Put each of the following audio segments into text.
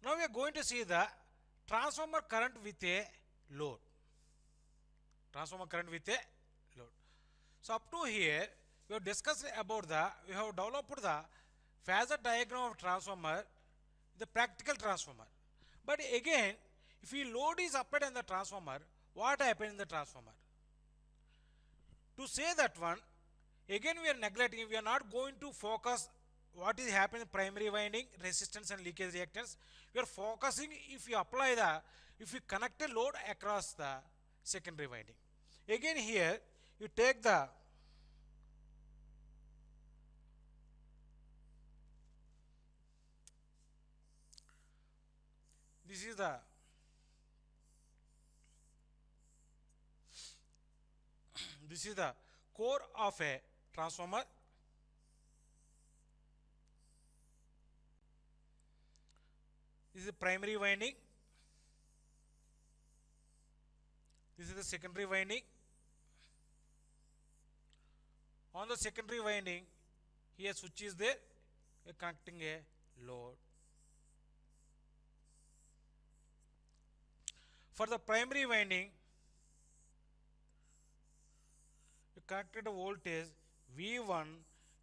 Now we are going to see the transformer current with a load. Transformer current with a load. So up to here we have discussed about we have developed the phasor diagram of transformer, the practical transformer. But again, if a load is applied on the transformer, what happens in the transformer? To say that one, again we are neglecting, we are not going to focus what is happening in primary winding, resistance and leakage reactance. We are focusing if you apply if you connect a load across the secondary winding. Again here, you take this is the core of a transformer. This is the primary winding. This is the secondary winding. On the secondary winding, here switch is there, connecting a load. For the primary winding, you connected a voltage V1,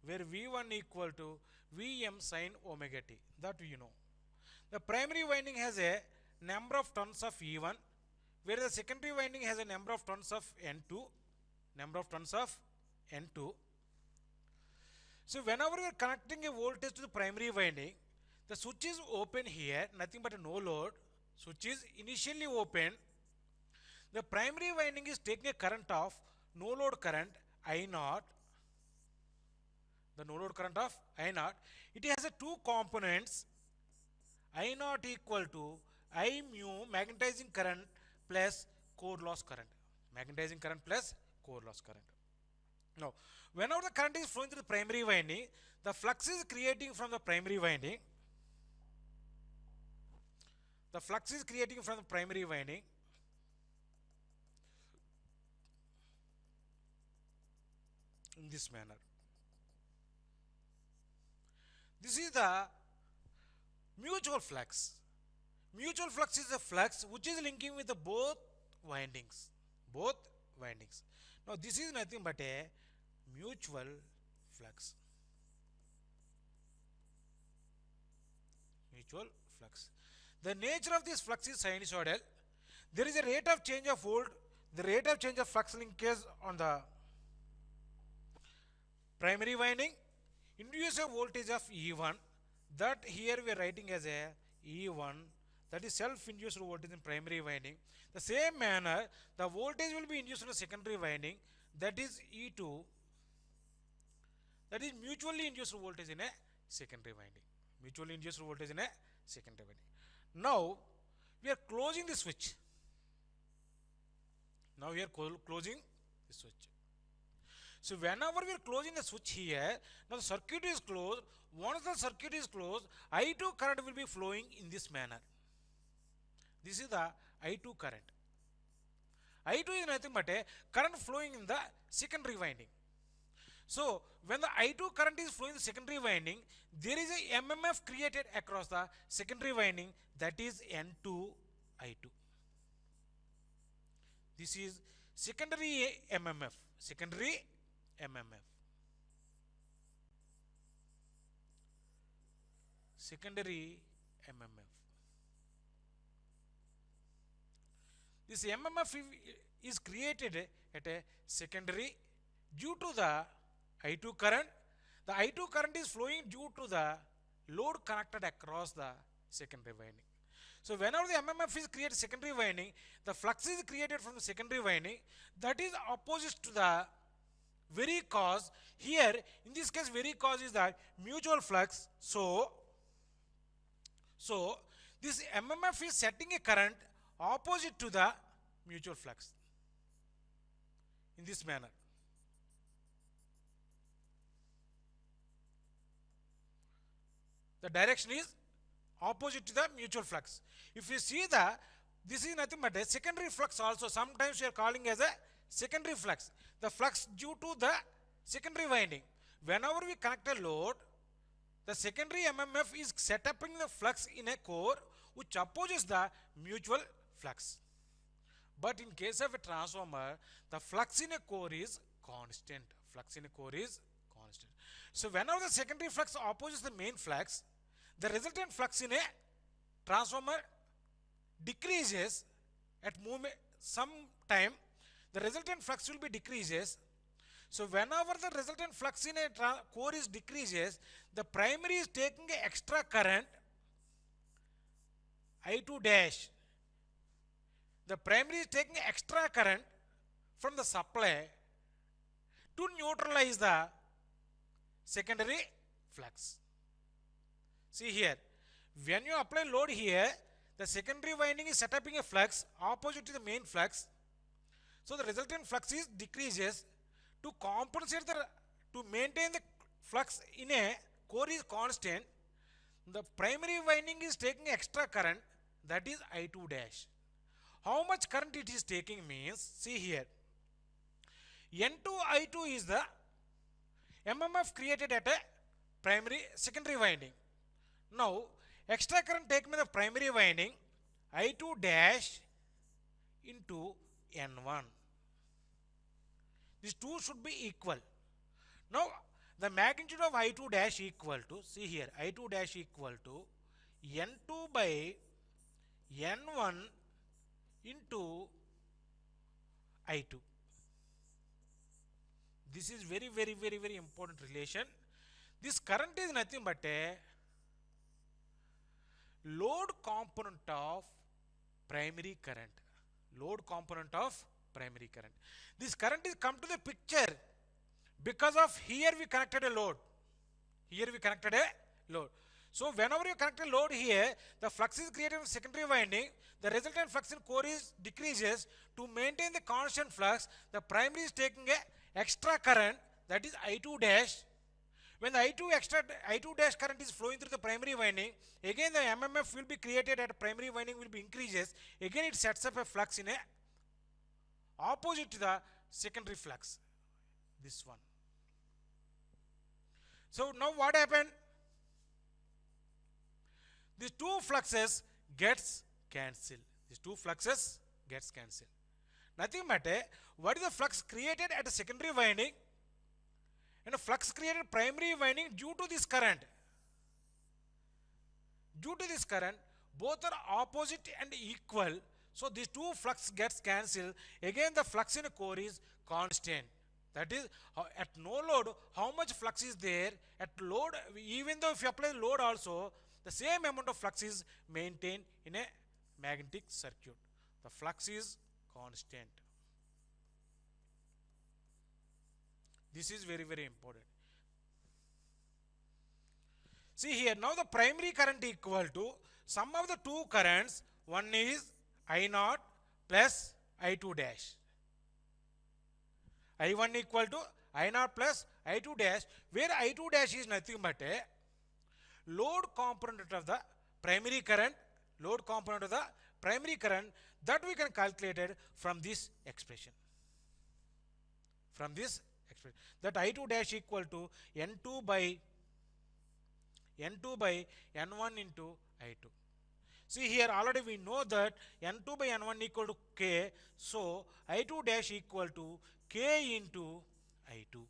where V1 equal to Vm sin omega t. That you know. The primary winding has a number of turns of E1, where the secondary winding has a number of turns of N2. Number of turns of N2. So whenever you are connecting a voltage to the primary winding, the switch is open here, nothing but a no load. Switch is initially open. The primary winding is taking a current of no load current I0. The no load current of I0. It has a two components. I0 equal to I mu magnetizing current plus core loss current. Magnetizing current plus core loss current. Now, whenever the current is flowing through the primary winding, the flux is creating from the primary winding. The flux is creating from the primary winding. In this manner. This is the mutual flux. Mutual flux is a flux which is linking with the both windings. Both windings. Now this is nothing but a mutual flux. Mutual flux. The nature of this flux is sinusoidal. There is a rate of change of volt. The rate of change of flux linkage on the primary winding induces a voltage of E1. That here we are writing as a E1. That is self-induced voltage in primary winding. The same manner, the voltage will be induced in the secondary winding. That is E2. That is mutually induced voltage in a secondary winding. Mutually induced voltage in a secondary winding. Now, we are closing the switch. Now, we are closing the switch. So, whenever we are closing the switch here, now the circuit is closed. Once the circuit is closed, I2 current will be flowing in this manner. This is the I2 current. I2 is nothing but a current flowing in the secondary winding. So, when the I2 current is flowing in the secondary winding, there is a MMF created across the secondary winding, that is N2 I2. This is secondary MMF. Secondary MMF. Secondary MMF. This MMF is created at a secondary due to the I2 current. The I2 current is flowing due to the load connected across the secondary winding. So whenever the MMF is created secondary winding, the flux is created from the secondary winding, that is opposite to the very cause. Here in this case, very cause is that mutual flux. So this MMF is setting a current opposite to the mutual flux in this manner. The direction is opposite to the mutual flux. If you see this is nothing but a secondary flux also. Sometimes we are calling as a secondary flux. The flux due to the secondary winding. Whenever we connect a load, the secondary MMF is set up in the flux in a core. which opposes the mutual flux. But in case of a transformer, the flux in a core is constant. Flux in a core is constant. So whenever the secondary flux opposes the main flux, the resultant flux in a transformer decreases at movement some time. The resultant flux will be decreases. So whenever the resultant flux in a core is decreases, the primary is taking a extra current I2 dash. The primary is taking extra current from the supply to neutralize the secondary flux. See here, when you apply load here, the secondary winding is set up in a flux opposite to the main flux. So the resultant flux is decreases. To compensate to maintain the flux in a core is constant, the primary winding is taking extra current, that is I2 dash. How much current it is taking means, see here, N2 I2 is the MMF created at a secondary winding. Now extra current taken in the primary winding, I2 dash into N1. These two should be equal. Now the magnitude of I2 dash equal to, see here, I2 dash equal to N2 by N1 into I2. This is very important relation. This current is nothing but a load component of primary current. Load component of primary current. This current is come to the picture because of here we connected a load. Here we connected a load. So whenever you connect a load here, the flux is created in secondary winding. The resultant flux in core is decreases. To maintain the constant flux, the primary is taking a extra current, that is I2 dash. When the I2 dash current is flowing through the primary winding, again the MMF will be created at primary winding will be increases. Again it sets up a flux in a opposite to the secondary flux, this one. So now what happened? These two fluxes gets cancelled. These two fluxes gets cancelled. Nothing but what is the flux created at a secondary winding and a flux created primary winding due to this current. Due to this current, both are opposite and equal. So these two flux gets cancelled. Again the flux in a core is constant. That is, at no load, how much flux is there? At load, even though if you apply load also, the same amount of flux is maintained in a magnetic circuit. The flux is constant. This is very important. See here, now the primary current equal to sum of the two currents. One is I0 plus I2 dash. I1 equal to I0 plus I2 dash, where I2 dash is nothing but a load component of the primary current, that we can calculate it from this expression. That I2 dash equal to N2 by N1 into I2. See here, already we know that N2 by N1 equal to K. So I2 dash equal to K into I2.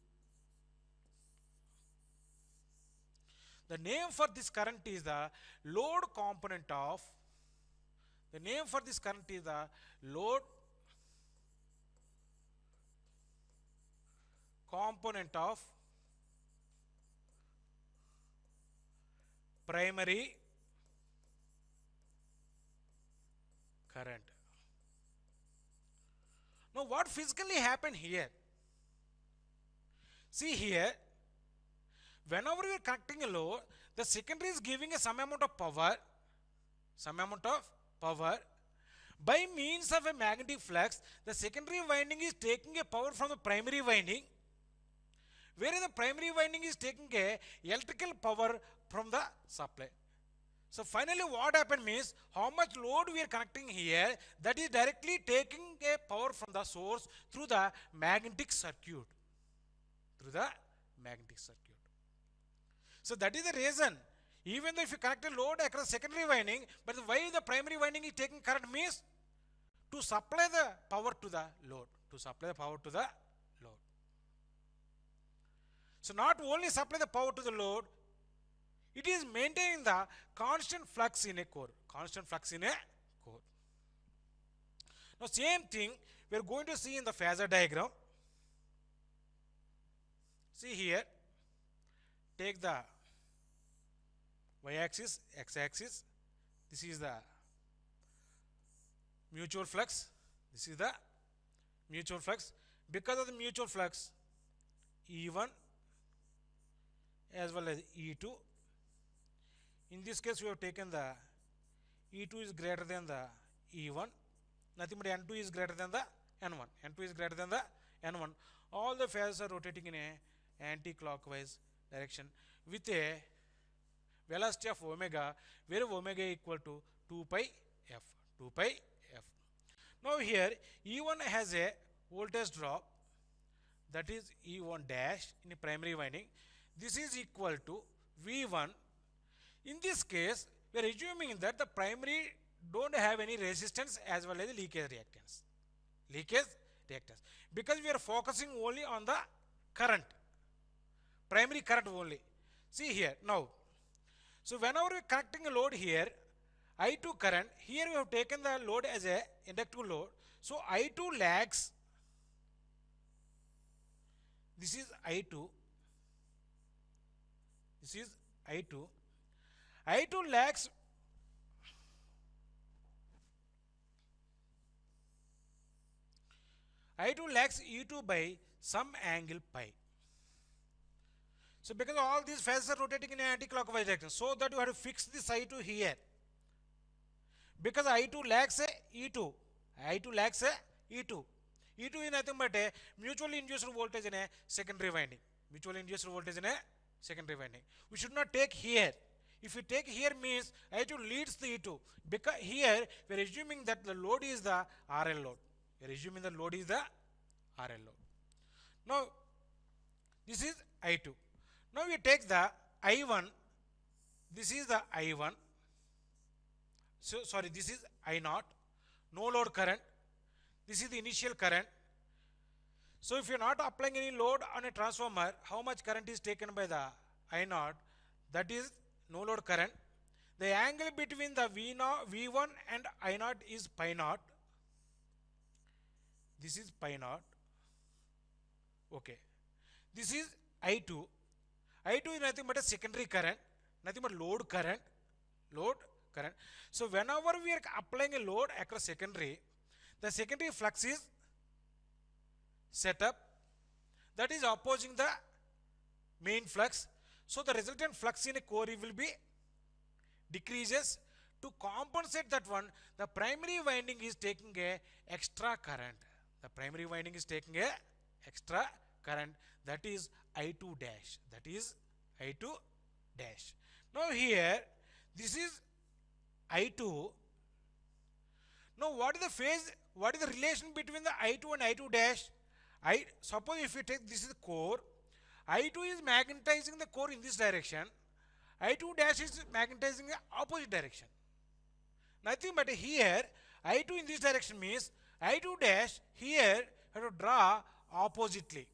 The name for this current is the load component of, primary current. Now what physically happened here? See here, whenever you are connecting a load, the secondary is giving some amount of power, by means of a magnetic flux. The secondary winding is taking a power from the primary winding, whereas the primary winding is taking a electrical power from the supply. So finally what happened means, how much load we are connecting here, that is directly taking a power from the source through the magnetic circuit. So that is the reason. Even though if you connect a load across secondary winding, but why the primary winding is taking current means to supply the power to the load. To supply the power to the load. So not only supply the power to the load, it is maintaining the constant flux in a core. Constant flux in a core. Now same thing we are going to see in the phasor diagram. See here, take the y-axis, x-axis. This is the mutual flux. This is the mutual flux. Because of the mutual flux, E1 as well as E2. In this case, we have taken the E2 is greater than the E1. Nothing but N2 is greater than the N1. N2 is greater than the N1. All the phasors are rotating in a anti-clockwise direction with a velocity of omega, where omega equal to 2 pi f. 2 pi f. Now here E1 has a voltage drop, that is E1 dash in a primary winding. This is equal to V1. In this case, we are assuming that the primary don't have any resistance as well as leakage reactance. Leakage reactance. Because we are focusing only on the current. Primary current only. See here now. So whenever we are connecting a load here, I2 current, here we have taken the load as a inductive load. So I2 lags. This is I2. This is I2. I2 lags E2 by some angle pi. So because all these phases are rotating in an anti-clockwise direction, so that you have to fix this I2 here. Because I2 lags E2. I2 lags E2. E2 is nothing but a mutually induced voltage in a secondary winding. Mutually induced voltage in a secondary winding. We should not take here. If you take here means I2 leads the E2. Because here we are assuming that the load is the RL load. We are assuming the load is the RL load. Now this is I2. Now we take the I1. This is the I1. So sorry, this is I0. No load current. This is the initial current. So if you are not applying any load on a transformer, how much current is taken by the I0? That is no load current. The angle between the V1 and I0 is pi naught. This is pi naught. Okay. This is I2. I2 is nothing but a secondary current, nothing but load current. Load current. So whenever we are applying a load across secondary, the secondary flux is set up, that is opposing the main flux. So the resultant flux in a core will be decreases. To compensate that one, the primary winding is taking a extra current. The primary winding is taking a extra current, that is I2 dash. That is I2 dash. Now here, this is I2. Now what is the phase, what is the relation between the I2 and I2 dash? Suppose if you take this is the core, I2 is magnetizing the core in this direction, I2 dash is magnetizing the opposite direction. Nothing but here, I2 in this direction means I2 dash here have to draw oppositely.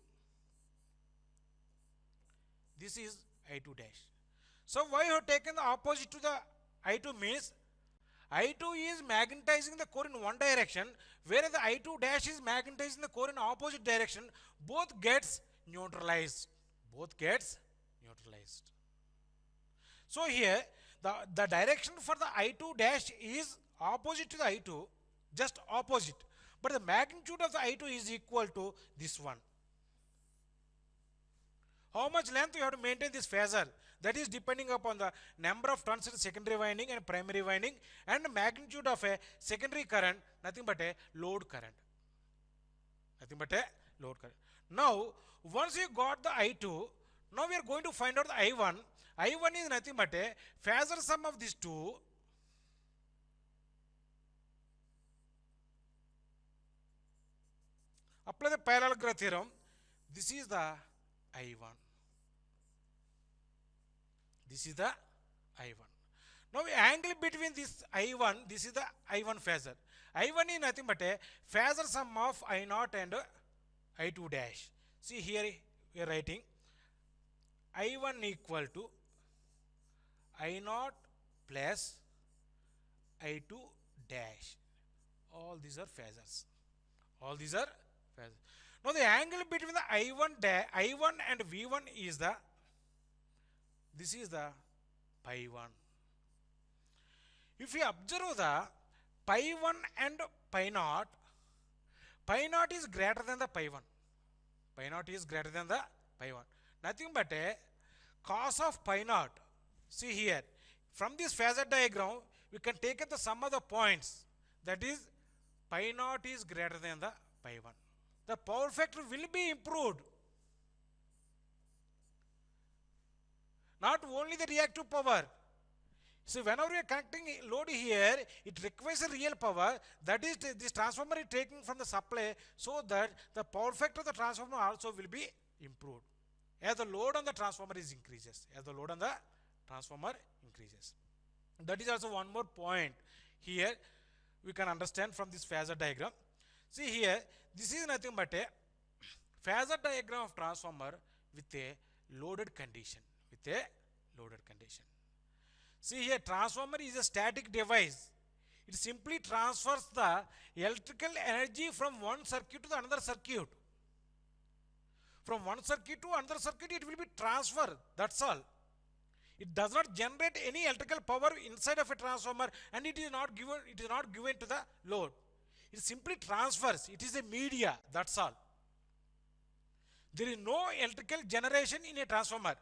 This is I2 dash. So why you have taken the opposite to the I2 means I2 is magnetizing the core in one direction, whereas the I2 dash is magnetizing the core in opposite direction. Both gets neutralized. Both gets neutralized. So here the direction for the I2 dash is opposite to the I2, just opposite. But the magnitude of the I2 is equal to this one. How much length you have to maintain this phasor? That is depending upon the number of turns in secondary winding and primary winding and the magnitude of a secondary current, nothing but a load current. Nothing but a load current. Now, once you got the I2, now we are going to find out the I1. I1 is nothing but a phasor sum of these two. Apply the parallelogram theorem. This is the I1. This is the I1. Now angle between this I1, this is the I1 phasor. I1 is nothing but a phasor sum of I0 and I2 dash. See here we are writing I1 equal to I0 plus I2 dash. All these are phasors. All these are phasors. Now the angle between the I1 and V1 is the, this is the pi 1. If we observe the pi 1 and pi naught is greater than the pi 1. Pi naught is greater than the pi 1. Nothing but a cos of pi naught. See here, from this phasor diagram, we can take the sum of the points. That is, pi naught is greater than the pi 1. The power factor will be improved. Not only the reactive power. So whenever we are connecting load here, it requires a real power. That is, this transformer is taking from the supply, so that the power factor of the transformer also will be improved as the load on the transformer is increases. As the load on the transformer increases. That is also one more point here we can understand from this phasor diagram. See here, this is nothing but a phasor diagram of transformer with a loaded condition. With a loaded condition. See here, transformer is a static device. It simply transfers the electrical energy from one circuit to the another circuit. From one circuit to another circuit, it will be transferred. That's all. It does not generate any electrical power inside of a transformer, and it is not given. It is not given to the load. It simply transfers. It is a media. That's all. There is no electrical generation in a transformer.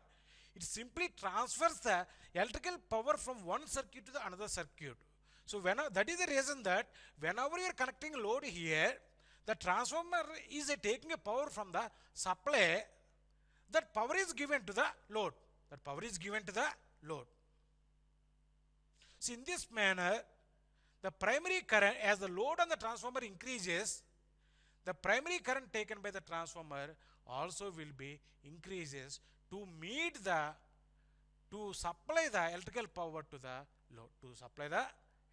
It simply transfers the electrical power from one circuit to the another circuit. So that is the reason that whenever you are connecting load here, the transformer is taking a power from the supply. That power is given to the load. That power is given to the load. So in this manner, the primary current, as the load on the transformer increases, the primary current taken by the transformer also will be increases to meet the, to supply the electrical power to the load, to supply the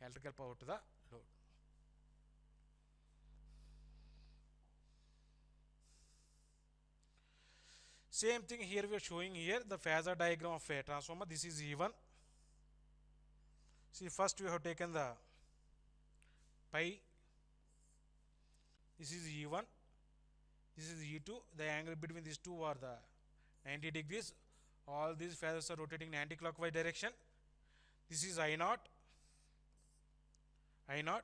electrical power to the load. Same thing here we are showing here the phasor diagram of a transformer. This is E1. See, first we have taken the pi. This is E1. This is E2. The angle between these two are the 90 degrees. All these phasors are rotating in anti-clockwise direction. This is I0. I0.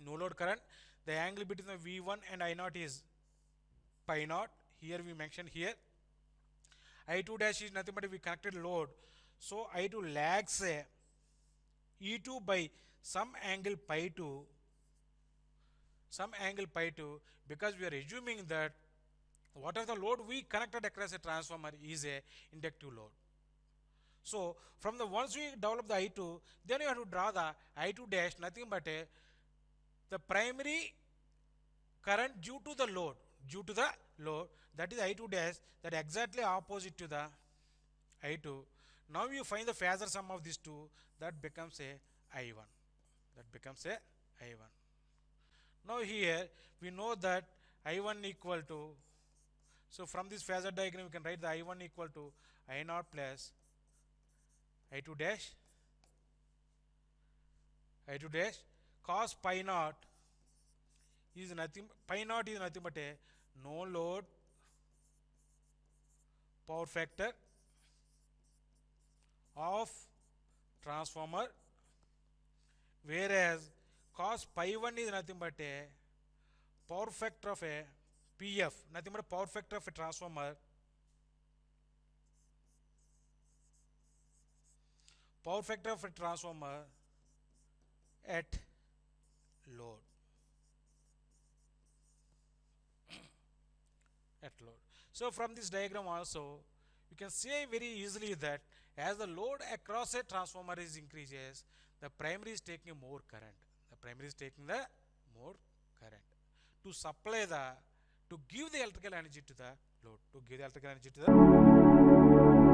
No load current. The angle between the V1 and I0 is pi naught. Here we mentioned here. I2 dash is nothing but we connected load. So I2 lags E2 by some angle pi 2. Some angle pi 2, because we are assuming that whatever the load we connected across a transformer is a inductive load. So from the once we develop the I2, then you have to draw the I2 dash, nothing but the primary current due to the load, that is I2 dash, that exactly opposite to the I2. Now you find the phasor sum of these two, that becomes a I1. That becomes a I1. Now here we know that I1 equal to, so from this phasor diagram we can write the I1 equal to I0 plus I2 dash. I2 dash cos pi naught is nothing, pi naught is nothing but a no load power factor of transformer, whereas cos pi 1 is nothing but a power factor of a PF, nothing but a power factor of a transformer, power factor of a transformer at load. At load. So from this diagram also, you can say very easily that as the load across a transformer is increases, the primary is taking more current. The primary is taking the more current to supply the, to give the electrical energy to the load, to give the electrical energy to the